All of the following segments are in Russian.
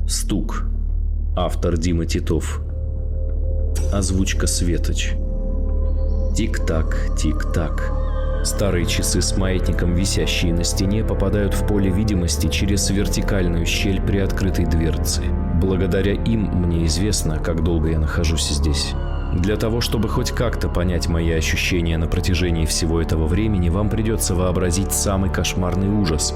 Стук. Автор Дима Титов. Озвучка Светоч. Тик-так, тик-так. Старые часы с маятником, висящие на стене, попадают в поле видимости через вертикальную щель при открытой дверце. Благодаря им мне известно, как долго я нахожусь здесь. Для того, чтобы хоть как-то понять мои ощущения на протяжении всего этого времени, вам придется вообразить самый кошмарный ужас,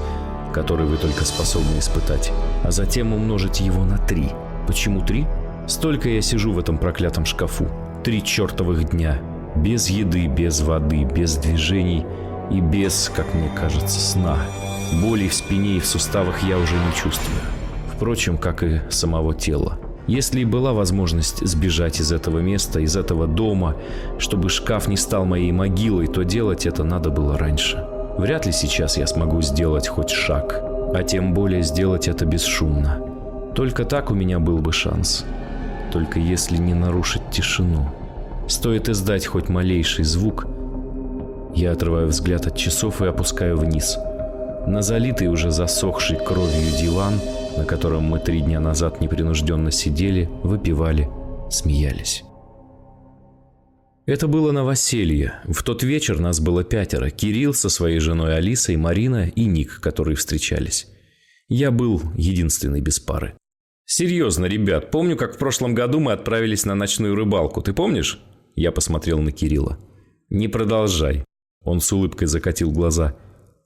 который вы только способны испытать, а затем умножить его на 3. Почему 3? Столько я сижу в этом проклятом шкафу. 3 чертовых дня. Без еды, без воды, без движений и без, как мне кажется, сна. Боли в спине и в суставах я уже не чувствую. Впрочем, как и самого тела. Если и была возможность сбежать из этого места, из этого дома, чтобы шкаф не стал моей могилой, то делать это надо было раньше. Вряд ли сейчас я смогу сделать хоть шаг, а тем более сделать это бесшумно. Только так у меня был бы шанс. Только если не нарушить тишину. Стоит издать хоть малейший звук, я отрываю взгляд от часов и опускаю вниз. На залитый уже засохший кровью диван, на котором мы 3 дня назад непринужденно сидели, выпивали, смеялись. Это было новоселье. В тот вечер нас было 5: Кирилл со своей женой Алисой, Марина и Ник, которые встречались. Я был единственный без пары. Серьезно, ребят, помню, как в прошлом году мы отправились на ночную рыбалку. Ты помнишь? Я посмотрел на Кирилла. Не продолжай. Он с улыбкой закатил глаза.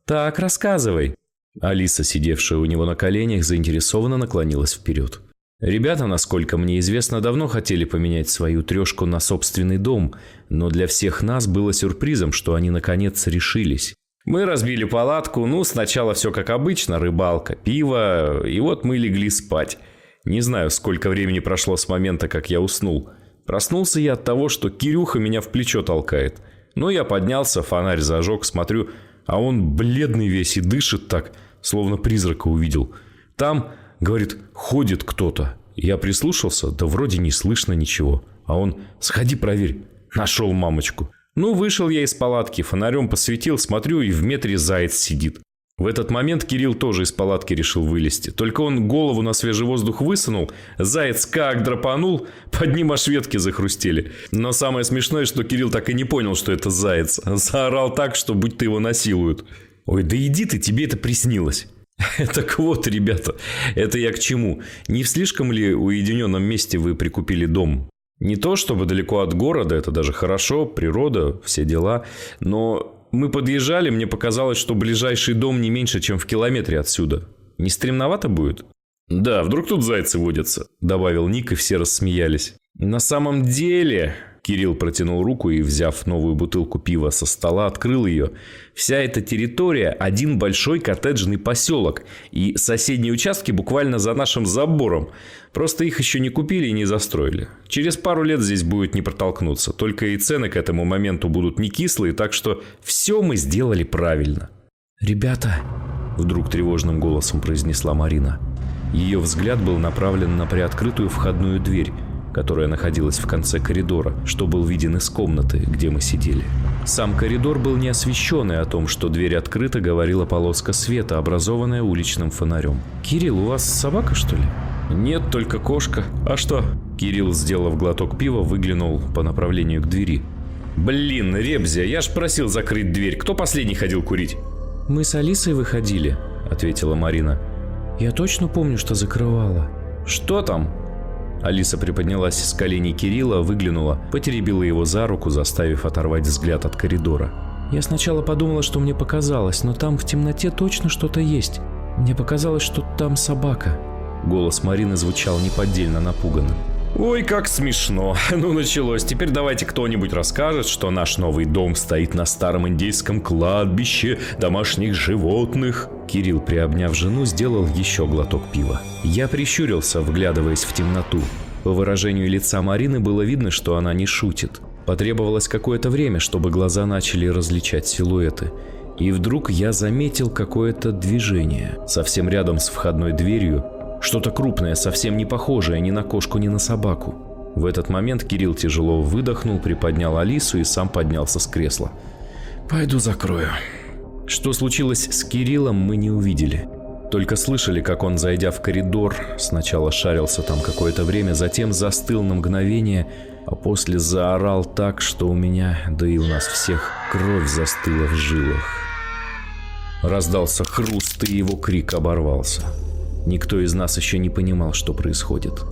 Так, рассказывай. Алиса, сидевшая у него на коленях, заинтересованно наклонилась вперед. Ребята, насколько мне известно, давно хотели поменять свою трешку на собственный дом, но для всех нас было сюрпризом, что они наконец решились. Мы разбили палатку, сначала все как обычно, рыбалка, пиво, и вот мы легли спать. Не знаю, сколько времени прошло с момента, как я уснул. Проснулся я от того, что Кирюха меня в плечо толкает. Я поднялся, фонарь зажег, смотрю, а он бледный весь и дышит так, словно призрака увидел. Там, говорит, ходит кто-то. Я прислушался, да вроде не слышно ничего. А он: сходи проверь. Нашел мамочку. Вышел я из палатки, фонарем посветил, смотрю, и в метре заяц сидит. В этот момент Кирилл тоже из палатки решил вылезти. Только он голову на свежий воздух высунул, заяц как драпанул, под ним аж ветки захрустели. Но самое смешное, что Кирилл так и не понял, что это заяц. Заорал так, что будто его насилуют. Ой, да иди ты, тебе это приснилось. Так вот, ребята, это я к чему? Не в слишком ли уединенном месте вы прикупили дом? Не то чтобы далеко от города, это даже хорошо, природа, все дела, но... Мы подъезжали, мне показалось, что ближайший дом не меньше, чем в километре отсюда. Не стремновато будет? Да, вдруг тут зайцы водятся, добавил Ник, и все рассмеялись. На самом деле... Кирилл протянул руку и, взяв новую бутылку пива со стола, открыл ее. Вся эта территория – один большой коттеджный поселок, и соседние участки буквально за нашим забором. Просто их еще не купили и не застроили. Через пару лет здесь будет не протолкнуться, только и цены к этому моменту будут не кислые, так что все мы сделали правильно. «Ребята», – вдруг тревожным голосом произнесла Марина. Ее взгляд был направлен на приоткрытую входную дверь, которая находилась в конце коридора, что был виден из комнаты, где мы сидели. Сам коридор был не освещен, и о том, что дверь открыта, говорила полоска света, образованная уличным фонарем. «Кирилл, у вас собака, что ли?» «Нет, только кошка. А что?» Кирилл, сделав глоток пива, выглянул по направлению к двери. «Блин, Ребзя, я ж просил закрыть дверь. Кто последний ходил курить?» «Мы с Алисой выходили», — ответила Марина. «Я точно помню, что закрывала». «Что там?» Алиса приподнялась с коленей Кирилла, выглянула, потеребила его за руку, заставив оторвать взгляд от коридора. «Я сначала подумала, что мне показалось, но там в темноте точно что-то есть. Мне показалось, что там собака». Голос Марины звучал неподдельно напуганным. «Ой, как смешно. Началось. Теперь давайте кто-нибудь расскажет, что наш новый дом стоит на старом индейском кладбище домашних животных». Кирилл, приобняв жену, сделал еще глоток пива. Я прищурился, вглядываясь в темноту. По выражению лица Марины было видно, что она не шутит. Потребовалось какое-то время, чтобы глаза начали различать силуэты. И вдруг я заметил какое-то движение. Совсем рядом с входной дверью. Что-то крупное, совсем не похожее ни на кошку, ни на собаку. В этот момент Кирилл тяжело выдохнул, приподнял Алису и сам поднялся с кресла. «Пойду закрою». Что случилось с Кириллом, мы не увидели. Только слышали, как он, зайдя в коридор, сначала шарился там какое-то время, затем застыл на мгновение, а после заорал так, что у меня, да и у нас всех, кровь застыла в жилах. Раздался хруст, и его крик оборвался. Никто из нас еще не понимал, что происходит.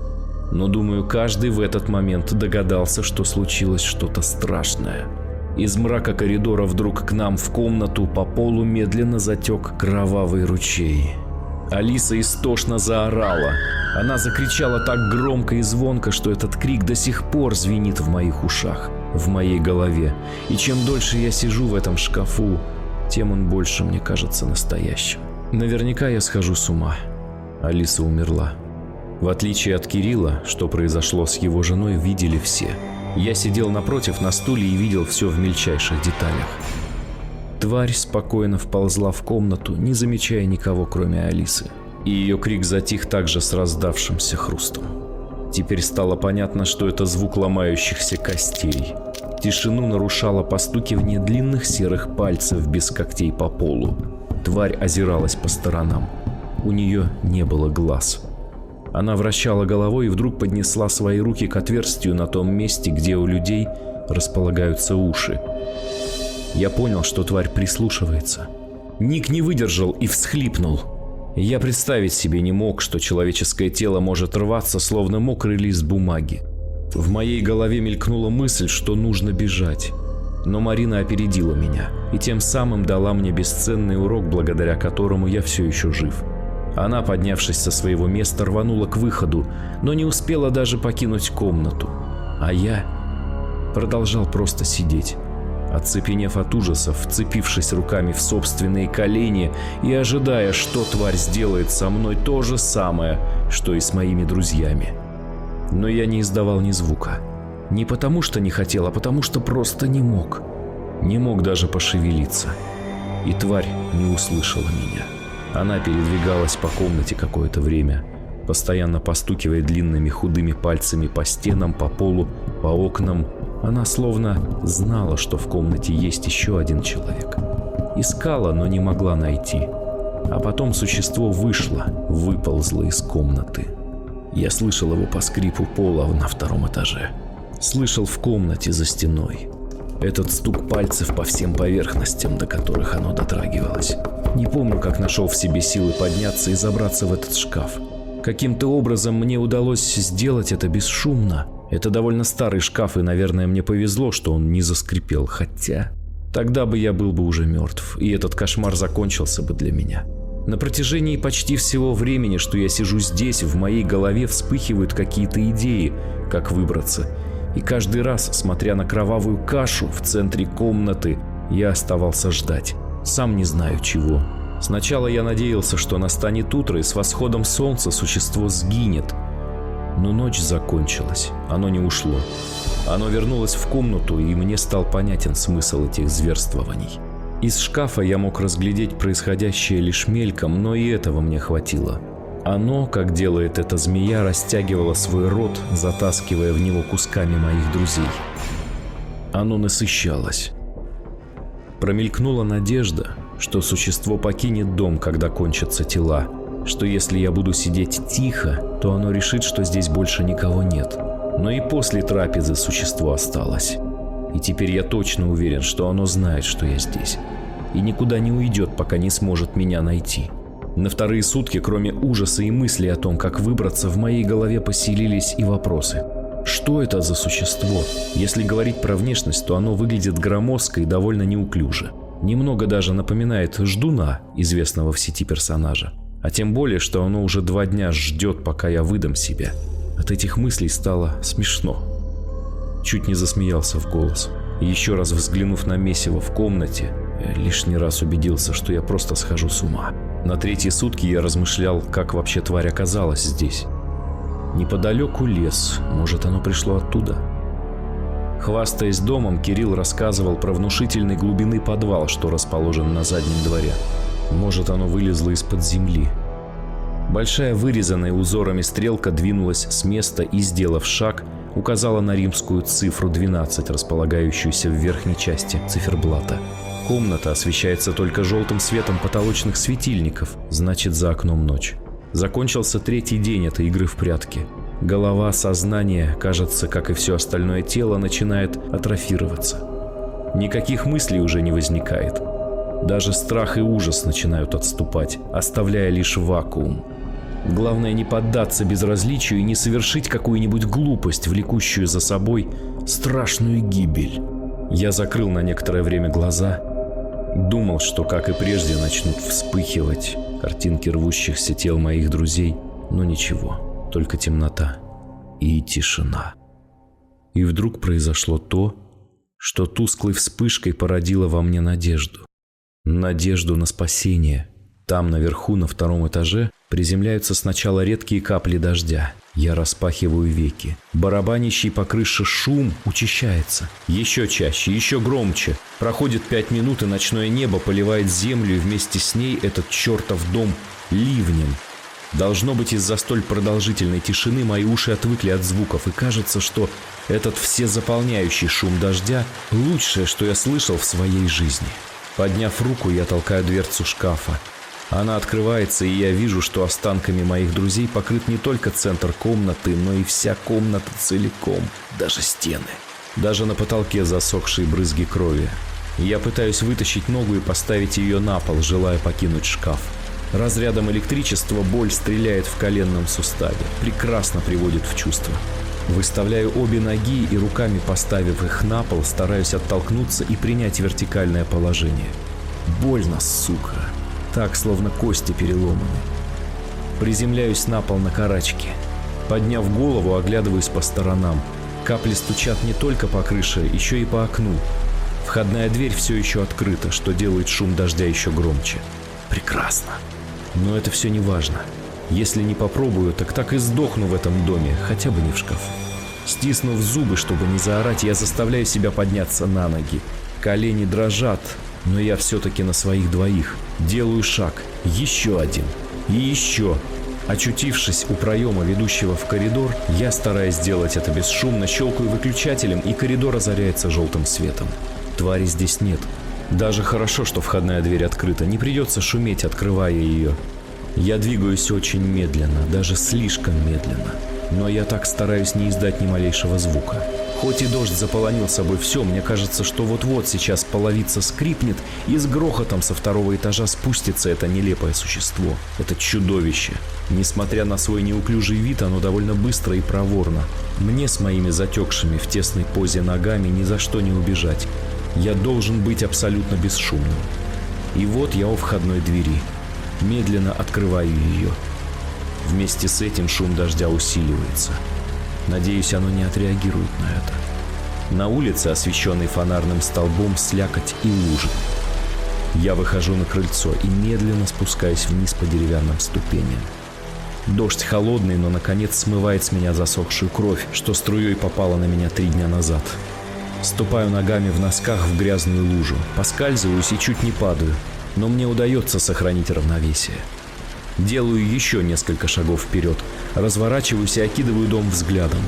Но, думаю, каждый в этот момент догадался, что случилось что-то страшное. Из мрака коридора вдруг к нам в комнату по полу медленно затек кровавый ручей. Алиса истошно заорала. Она закричала так громко и звонко, что этот крик до сих пор звенит в моих ушах, в моей голове. И чем дольше я сижу в этом шкафу, тем он больше мне кажется настоящим. Наверняка я схожу с ума. Алиса умерла. В отличие от Кирилла, что произошло с его женой, видели все. Я сидел напротив на стуле и видел все в мельчайших деталях. Тварь спокойно вползла в комнату, не замечая никого, кроме Алисы. И ее крик затих также с раздавшимся хрустом. Теперь стало понятно, что это звук ломающихся костей. Тишину нарушало постукивание длинных серых пальцев без когтей по полу. Тварь озиралась по сторонам. У нее не было глаз. Она вращала головой и вдруг поднесла свои руки к отверстию на том месте, где у людей располагаются уши. Я понял, что тварь прислушивается. Ник не выдержал и всхлипнул. Я представить себе не мог, что человеческое тело может рваться, словно мокрый лист бумаги. В моей голове мелькнула мысль, что нужно бежать. Но Марина опередила меня и тем самым дала мне бесценный урок, благодаря которому я все еще жив. Она, поднявшись со своего места, рванула к выходу, но не успела даже покинуть комнату. А я продолжал просто сидеть, оцепенев от ужасов, вцепившись руками в собственные колени и ожидая, что тварь сделает со мной то же самое, что и с моими друзьями. Но я не издавал ни звука. Не потому что не хотел, а потому что просто не мог. Не мог даже пошевелиться. И тварь не услышала меня. Она передвигалась по комнате какое-то время, постоянно постукивая длинными худыми пальцами по стенам, по полу, по окнам. Она словно знала, что в комнате есть еще один человек. Искала, но не могла найти. А потом существо выползло из комнаты. Я слышал его по скрипу пола на втором этаже. Слышал в комнате за стеной. Этот стук пальцев по всем поверхностям, до которых оно дотрагивалось. Не помню, как нашел в себе силы подняться и забраться в этот шкаф. Каким-то образом мне удалось сделать это бесшумно. Это довольно старый шкаф, и, наверное, мне повезло, что он не заскрипел. Хотя тогда бы я был бы уже мертв, и этот кошмар закончился бы для меня. На протяжении почти всего времени, что я сижу здесь, в моей голове вспыхивают какие-то идеи, как выбраться. И каждый раз, смотря на кровавую кашу в центре комнаты, я оставался ждать. Сам не знаю чего. Сначала я надеялся, что настанет утро, и с восходом солнца существо сгинет. Но ночь закончилась, оно не ушло. Оно вернулось в комнату, и мне стал понятен смысл этих зверствований. Из шкафа я мог разглядеть происходящее лишь мельком, но и этого мне хватило. Оно, как делает эта змея, растягивало свой рот, затаскивая в него кусками моих друзей. Оно насыщалось. Промелькнула надежда, что существо покинет дом, когда кончатся тела, что если я буду сидеть тихо, то оно решит, что здесь больше никого нет. Но и после трапезы существо осталось. И теперь я точно уверен, что оно знает, что я здесь. И никуда не уйдет, пока не сможет меня найти. На вторые сутки, кроме ужаса и мыслей о том, как выбраться, в моей голове поселились и вопросы. Что это за существо? Если говорить про внешность, то оно выглядит громоздко и довольно неуклюже. Немного даже напоминает ждуна, известного в сети персонажа. А тем более, что оно уже 2 дня ждет, пока я выдам себя. От этих мыслей стало смешно. Чуть не засмеялся в голос. И еще раз взглянув на месиво в комнате, лишний раз убедился, что я просто схожу с ума. На 3-е сутки я размышлял, как вообще тварь оказалась здесь. Неподалеку лес, может, оно пришло оттуда. Хвастаясь домом, Кирилл рассказывал про внушительной глубины подвал, что расположен на заднем дворе. Может, оно вылезло из-под земли. Большая вырезанная узорами стрелка двинулась с места и, сделав шаг, указала на римскую цифру 12, располагающуюся в верхней части циферблата. Комната освещается только желтым светом потолочных светильников, значит, за окном ночь. Закончился 3-й день этой игры в прятки. Голова, сознание, кажется, как и все остальное тело, начинает атрофироваться. Никаких мыслей уже не возникает. Даже страх и ужас начинают отступать, оставляя лишь вакуум. Главное не поддаться безразличию и не совершить какую-нибудь глупость, влекущую за собой страшную гибель. Я закрыл на некоторое время глаза, думал, что, как и прежде, начнут вспыхивать картинки рвущихся тел моих друзей, но ничего, только темнота и тишина. И вдруг произошло то, что тусклой вспышкой породило во мне надежду. Надежду на спасение. Там, наверху, на 2-м этаже, приземляются сначала редкие капли дождя. Я распахиваю веки. Барабанящий по крыше шум учащается. Еще чаще, еще громче. Проходит 5 минут, и ночное небо поливает землю, и вместе с ней этот чертов дом ливнем. Должно быть, из-за столь продолжительной тишины мои уши отвыкли от звуков, и кажется, что этот всезаполняющий шум дождя – лучшее, что я слышал в своей жизни. Подняв руку, я толкаю дверцу шкафа. Она открывается, и я вижу, что останками моих друзей покрыт не только центр комнаты, но и вся комната целиком, даже стены. Даже на потолке засохшие брызги крови. Я пытаюсь вытащить ногу и поставить ее на пол, желая покинуть шкаф. Разрядом электричества боль стреляет в коленном суставе, прекрасно приводит в чувство. Выставляю обе ноги и, руками поставив их на пол, стараюсь оттолкнуться и принять вертикальное положение. Больно, сука. Так, словно кости переломаны. Приземляюсь на пол на карачки. Подняв голову, оглядываюсь по сторонам. Капли стучат не только по крыше, еще и по окну. Входная дверь все еще открыта, что делает шум дождя еще громче. Прекрасно. Но это все не важно. Если не попробую, так и сдохну в этом доме, хотя бы не в шкафу. Стиснув зубы, чтобы не заорать, я заставляю себя подняться на ноги. Колени дрожат, но я все-таки на своих двоих. Делаю шаг, еще один и еще. Очутившись у проема, ведущего в коридор, я, стараясь сделать это бесшумно, щелкаю выключателем, и коридор озаряется желтым светом. Твари здесь нет. Даже хорошо, что входная дверь открыта, не придется шуметь, открывая ее. Я двигаюсь очень медленно, даже слишком медленно. Но я так стараюсь не издать ни малейшего звука. Хоть и дождь заполонил собой все, мне кажется, что вот-вот сейчас половица скрипнет, и с грохотом со 2-го этажа спустится это нелепое существо, это чудовище. Несмотря на свой неуклюжий вид, оно довольно быстро и проворно. Мне с моими затекшими в тесной позе ногами ни за что не убежать. Я должен быть абсолютно бесшумным. И вот я у входной двери. Медленно открываю ее. Вместе с этим шум дождя усиливается. Надеюсь, оно не отреагирует на это. На улице, освещенной фонарным столбом, слякоть и лужи. Я выхожу на крыльцо и медленно спускаюсь вниз по деревянным ступеням. Дождь холодный, но наконец смывает с меня засохшую кровь, что струей попала на меня 3 дня назад. Ступаю ногами в носках в грязную лужу, поскальзываюсь и чуть не падаю, но мне удается сохранить равновесие. Делаю еще несколько шагов вперед, разворачиваюсь и окидываю дом взглядом.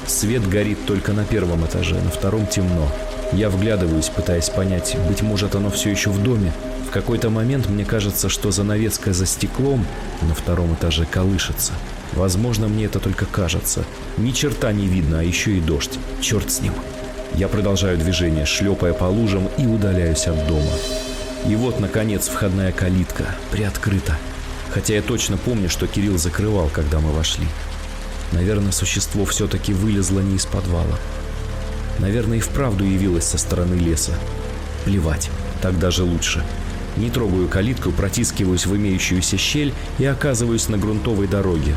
Свет горит только на 1-м этаже, на 2-м темно. Я вглядываюсь, пытаясь понять, быть может, оно все еще в доме. В какой-то момент мне кажется, что занавеска за стеклом на 2-м этаже колышется. Возможно, мне это только кажется. Ни черта не видно, а еще и дождь. Черт с ним. Я продолжаю движение, шлепая по лужам, и удаляюсь от дома. И вот, наконец, входная калитка приоткрыта. Хотя я точно помню, что Кирилл закрывал, когда мы вошли. Наверное, существо все-таки вылезло не из подвала. Наверное, и вправду явилось со стороны леса. Плевать, так даже лучше. Не трогаю калитку, протискиваюсь в имеющуюся щель и оказываюсь на грунтовой дороге.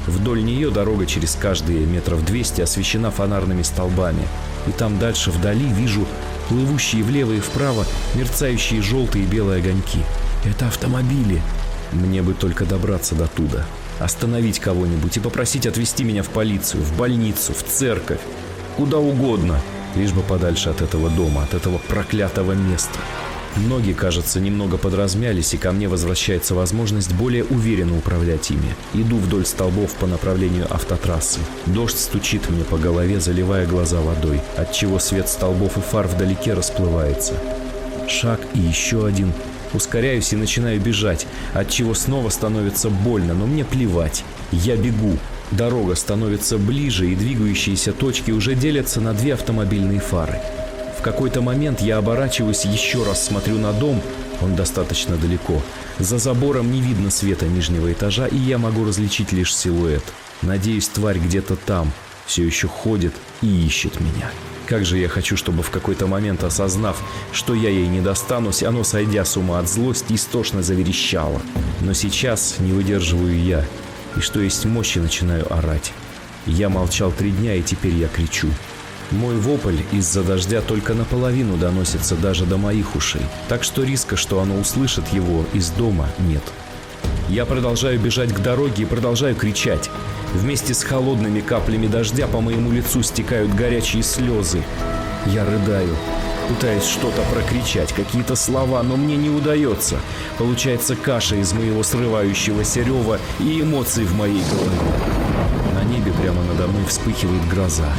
Вдоль нее дорога через каждые 200 метров освещена фонарными столбами. И там дальше вдали вижу плывущие влево и вправо мерцающие желтые и белые огоньки. Это автомобили. Мне бы только добраться до туда, остановить кого-нибудь и попросить отвезти меня в полицию, в больницу, в церковь, куда угодно, лишь бы подальше от этого дома, от этого проклятого места. Ноги, кажется, немного подразмялись, и ко мне возвращается возможность более уверенно управлять ими. Иду вдоль столбов по направлению автотрассы. Дождь стучит мне по голове, заливая глаза водой, отчего свет столбов и фар вдалеке расплывается. Шаг и еще один. Ускоряюсь и начинаю бежать, отчего снова становится больно, но мне плевать. Я бегу. Дорога становится ближе, и двигающиеся точки уже делятся на 2 автомобильные фары. В какой-то момент я оборачиваюсь, еще раз смотрю на дом, он достаточно далеко. За забором не видно света нижнего этажа, и я могу различить лишь силуэт. Надеюсь, тварь где-то там, все еще ходит и ищет меня. Как же я хочу, чтобы в какой-то момент, осознав, что я ей не достанусь, оно, сойдя с ума от злости, истошно заверещало. Но сейчас не выдерживаю я, и что есть мочи, начинаю орать. Я молчал 3 дня, и теперь я кричу. Мой вопль из-за дождя только наполовину доносится даже до моих ушей, так что риска, что оно услышит его из дома, нет. Я продолжаю бежать к дороге и продолжаю кричать. Вместе с холодными каплями дождя по моему лицу стекают горячие слезы. Я рыдаю, пытаюсь что-то прокричать, какие-то слова, но мне не удается. Получается каша из моего срывающегося рева и эмоций в моей голове. На небе прямо надо мной вспыхивает гроза,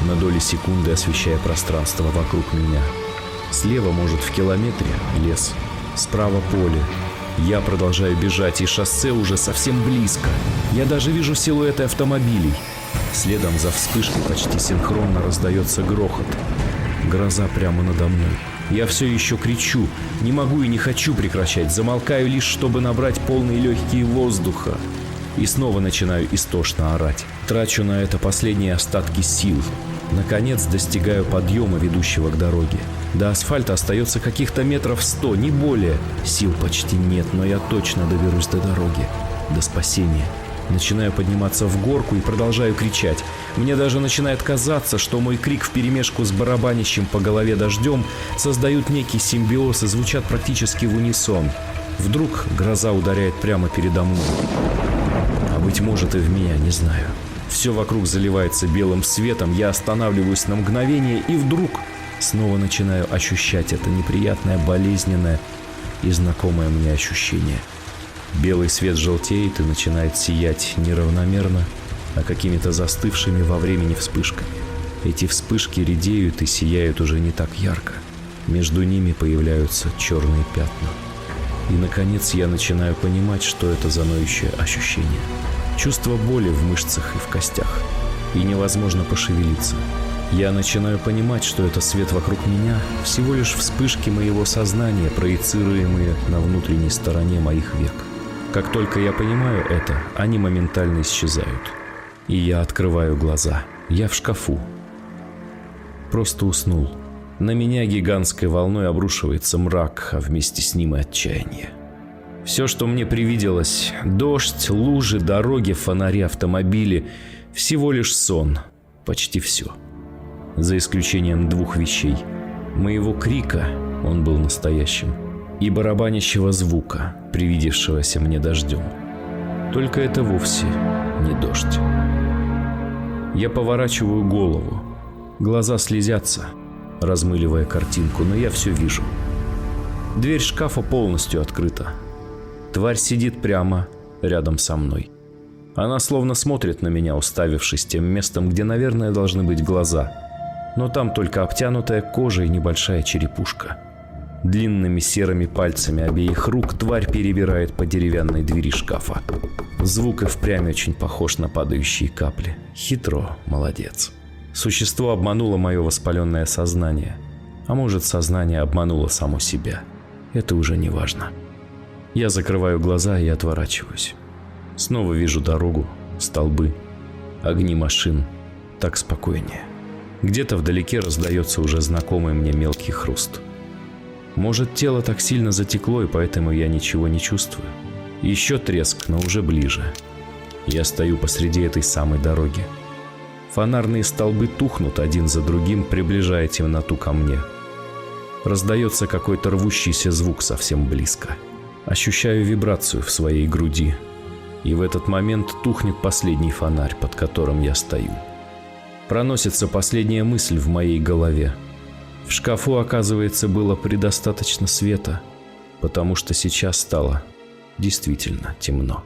на доли секунды освещая пространство вокруг меня. Слева, может, в километре, лес, справа поле. Я продолжаю бежать, и шоссе уже совсем близко. Я даже вижу силуэты автомобилей. Следом за вспышкой почти синхронно раздается грохот. Гроза прямо надо мной. Я все еще кричу, не могу и не хочу прекращать, замолкаю лишь, чтобы набрать полные легкие воздуха. И снова начинаю истошно орать. Трачу на это последние остатки сил. Наконец достигаю подъема, ведущего к дороге. До асфальта остается каких-то метров 100, не более. Сил почти нет, но я точно доберусь до дороги, до спасения. Начинаю подниматься в горку и продолжаю кричать. Мне даже начинает казаться, что мой крик вперемешку с барабанящим по голове дождем создают некий симбиоз и звучат практически в унисон. Вдруг гроза ударяет прямо передо мной. А быть может и в меня, не знаю. Все вокруг заливается белым светом, я останавливаюсь на мгновение и вдруг снова начинаю ощущать это неприятное, болезненное и знакомое мне ощущение. Белый свет желтеет и начинает сиять неравномерно, а какими-то застывшими во времени вспышками. Эти вспышки редеют и сияют уже не так ярко. Между ними появляются черные пятна. И, наконец, я начинаю понимать, что это за ноющее ощущение. Чувство боли в мышцах и в костях. И невозможно пошевелиться. Я начинаю понимать, что это свет вокруг меня, всего лишь вспышки моего сознания, проецируемые на внутренней стороне моих век. Как только я понимаю это, они моментально исчезают. И я открываю глаза. Я в шкафу. Просто уснул. На меня гигантской волной обрушивается мрак, а вместе с ним и отчаяние. Все, что мне привиделось – дождь, лужи, дороги, фонари, автомобили – всего лишь сон. Почти все. За исключением 2 вещей. Моего крика, он был настоящим, и барабанящего звука, привидевшегося мне дождем. Только это вовсе не дождь. Я поворачиваю голову. Глаза слезятся, размыливая картинку, но я все вижу. Дверь шкафа полностью открыта. Тварь сидит прямо рядом со мной. Она словно смотрит на меня, уставившись тем местом, где, наверное, должны быть глаза. Но там только обтянутая кожа и небольшая черепушка. Длинными серыми пальцами обеих рук тварь перебирает по деревянной двери шкафа. Звук и впрямь очень похож на падающие капли. Хитро, молодец. Существо обмануло мое воспаленное сознание. А может, сознание обмануло само себя. Это уже не важно. Я закрываю глаза и отворачиваюсь. Снова вижу дорогу, столбы, огни машин. Так спокойнее. Где-то вдалеке раздается уже знакомый мне мелкий хруст. Может, тело так сильно затекло, и поэтому я ничего не чувствую. Еще треск, но уже ближе. Я стою посреди этой самой дороги. Фонарные столбы тухнут один за другим, приближая темноту ко мне. Раздается какой-то рвущийся звук совсем близко. Ощущаю вибрацию в своей груди. И в этот момент тухнет последний фонарь, под которым я стою. Проносится последняя мысль в моей голове. В шкафу, оказывается, было предостаточно света, потому что сейчас стало действительно темно.